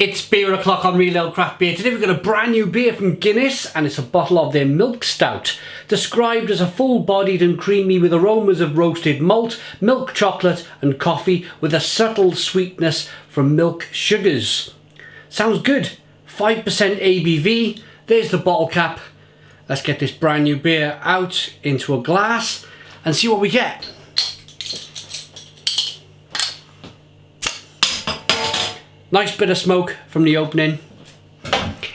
It's beer o'clock on Real Ale Craft Beer. Today we've got a brand new beer from Guinness, and it's a bottle of their Milk Stout. Described as a full-bodied and creamy with aromas of roasted malt, milk chocolate and coffee with a subtle sweetness from milk sugars. Sounds good. 5% ABV. There's the bottle cap. Let's get this brand new beer out into a glass and see what we get. Nice bit of smoke from the opening.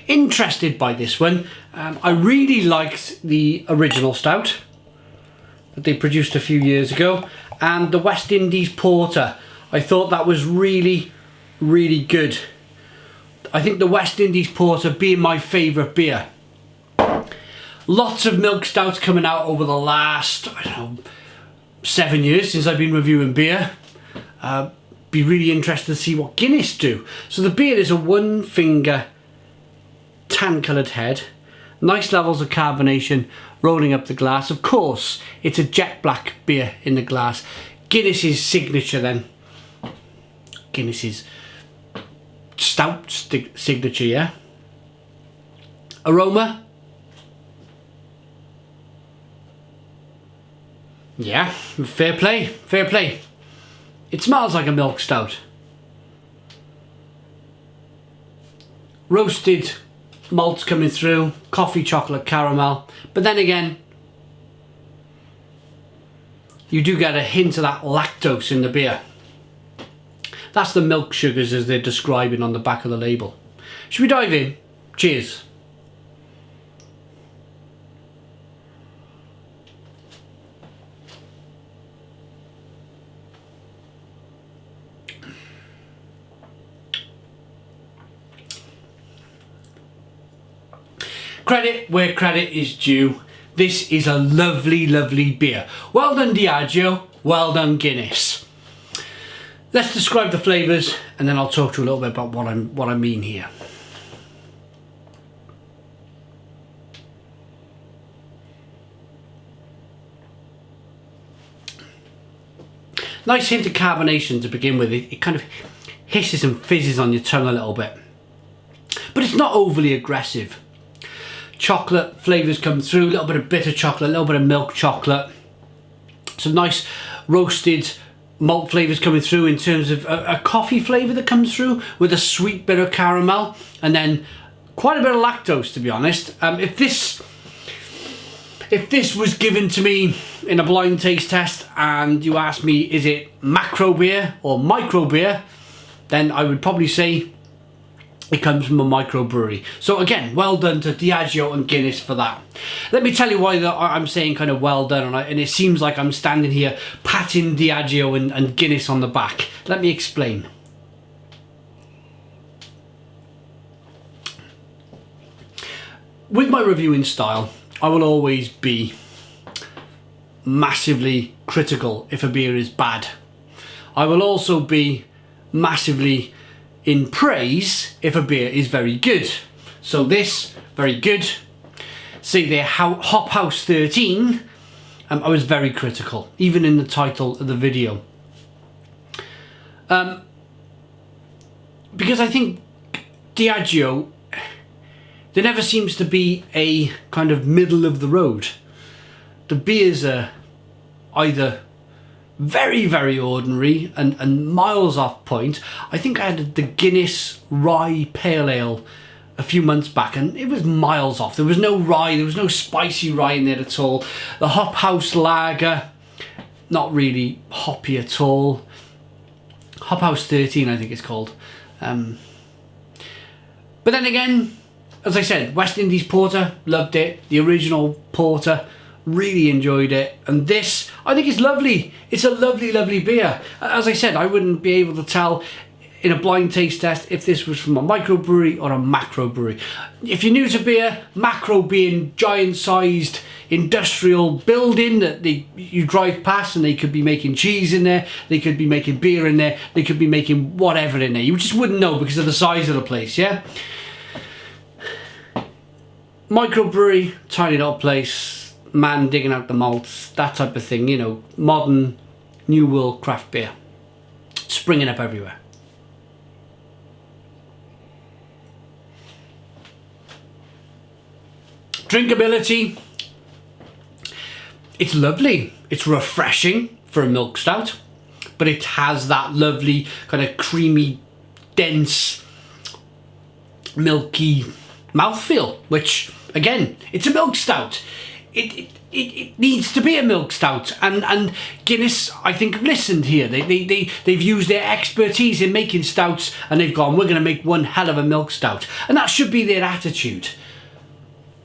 Interested by this one. I really liked the original stout that they produced a few years ago, and the West Indies Porter. I thought that was really, really good. I think the West Indies Porter being my favourite beer. Lots of milk stouts coming out over the last, 7 years since I've been reviewing beer. Be really interested to see what Guinness do. So the beer is a one finger tan coloured head, nice levels of carbonation rolling up the glass. Of course it's a jet black beer in the glass. Guinness's signature then. Guinness's stout signature, yeah. Aroma, yeah, fair play, fair play. It smells like a milk stout. Roasted malts coming through, coffee, chocolate, caramel. But then again, you do get a hint of that lactose in the beer. That's the milk sugars as they're describing on the back of the label. Should we dive in? Cheers. Credit where credit is due. This is a lovely, lovely beer. Well done Diageo, well done Guinness. Let's describe the flavours and then I'll talk to you a little bit about what I mean here. Nice hint of carbonation to begin with. It kind of hisses and fizzes on your tongue a little bit. But it's not overly aggressive. Chocolate flavours come through, a little bit of bitter chocolate, a little bit of milk chocolate. Some nice roasted malt flavours coming through in terms of a coffee flavour that comes through with a sweet bit of caramel, and then quite a bit of lactose, to be honest. If this was given to me in a blind taste test and you asked me is it macro beer or micro beer, then I would probably say it comes from a microbrewery. So again, well done to Diageo and Guinness for that. Let me tell you why I'm saying kind of well done, and it seems like I'm standing here patting Diageo and Guinness on the back. Let me explain. With my reviewing style, I will always be massively critical if a beer is bad. I will also be massively in praise if a beer is very good. So this, very good. See their Hop House 13, I was very critical, even in the title of the video. Because I think Diageo, there never seems to be a kind of middle of the road. The beers are either very, very ordinary and miles off point. I think I had the Guinness Rye Pale Ale a few months back and it was miles off. There was no rye, there was no spicy rye in there at all. The Hop House Lager, not really hoppy at all. Hop House 13 I think it's called. But then again, as I said, West Indies Porter, loved it. The original Porter, really enjoyed it. And this, I think it's lovely. It's a lovely, lovely beer. As I said, I wouldn't be able to tell in a blind taste test if this was from a microbrewery or a macro brewery. If you're new to beer, macro being giant-sized industrial building that you drive past, and they could be making cheese in there, they could be making beer in there, they could be making whatever in there. You just wouldn't know because of the size of the place, yeah? Microbrewery, tiny little place, man digging out the malts, that type of thing, you know, modern, new world craft beer. Springing up everywhere. Drinkability, it's lovely. It's refreshing for a milk stout, but it has that lovely kind of creamy, dense, milky mouthfeel, which again, it's a milk stout. It needs to be a milk stout, and Guinness, I think, have listened here. They've used their expertise in making stouts, and they've gone, we're going to make one hell of a milk stout, and that should be their attitude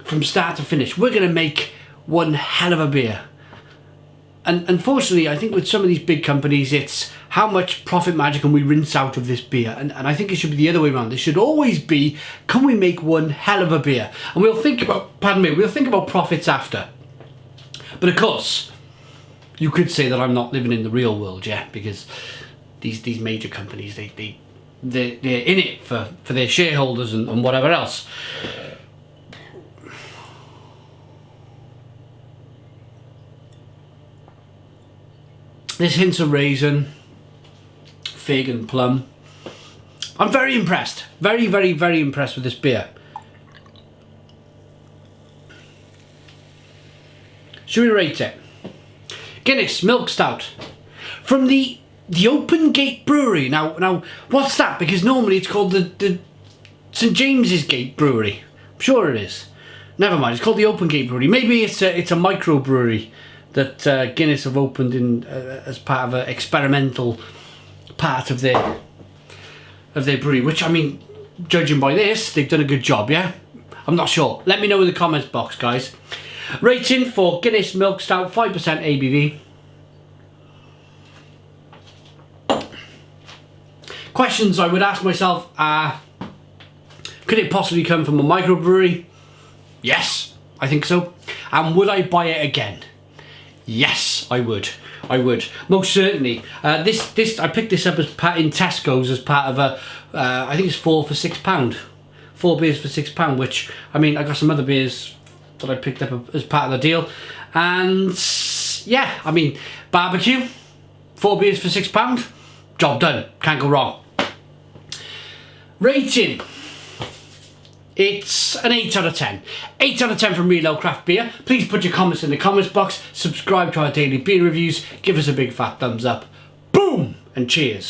from start to finish. We're going to make one hell of a beer. And unfortunately, I think with some of these big companies, it's how much profit margin can we rinse out of this beer? And I think it should be the other way around. It should always be, can we make one hell of a beer? And we'll think about, we'll think about profits after. But of course, you could say that I'm not living in the real world, yeah, because these major companies, they're in it for their shareholders and whatever else. There's hints of raisin, fig and plum. I'm very impressed. Very, very, very impressed with this beer. Should we rate it? Guinness Milk Stout from the Open Gate Brewery. Now, what's that? Because normally it's called the St James's Gate Brewery. I'm sure it is. Never mind. It's called the Open Gate Brewery. Maybe it's a microbrewery that Guinness have opened in as part of an experimental part of their brewery. Which, I mean, judging by this, they've done a good job. Yeah, I'm not sure. Let me know in the comments box, guys. Rating for Guinness Milk Stout, 5% ABV. Questions I would ask myself are, could it possibly come from a microbrewery? Yes, I think so. And would I buy it again? Yes, I would. I would, most certainly. This I picked this up as in Tesco's as part of a, I think it's 4 for £6. 4 beers for £6, which, I mean, I got some other beers that I picked up as part of the deal, and yeah, I mean, barbecue, 4 beers for £6, job done, can't go wrong. Rating, it's an 8 out of 10. 8 out of 10 from Real Ale Craft Beer. Please put your comments in the comments box, subscribe to our daily beer reviews, give us a big fat thumbs up, boom, and cheers.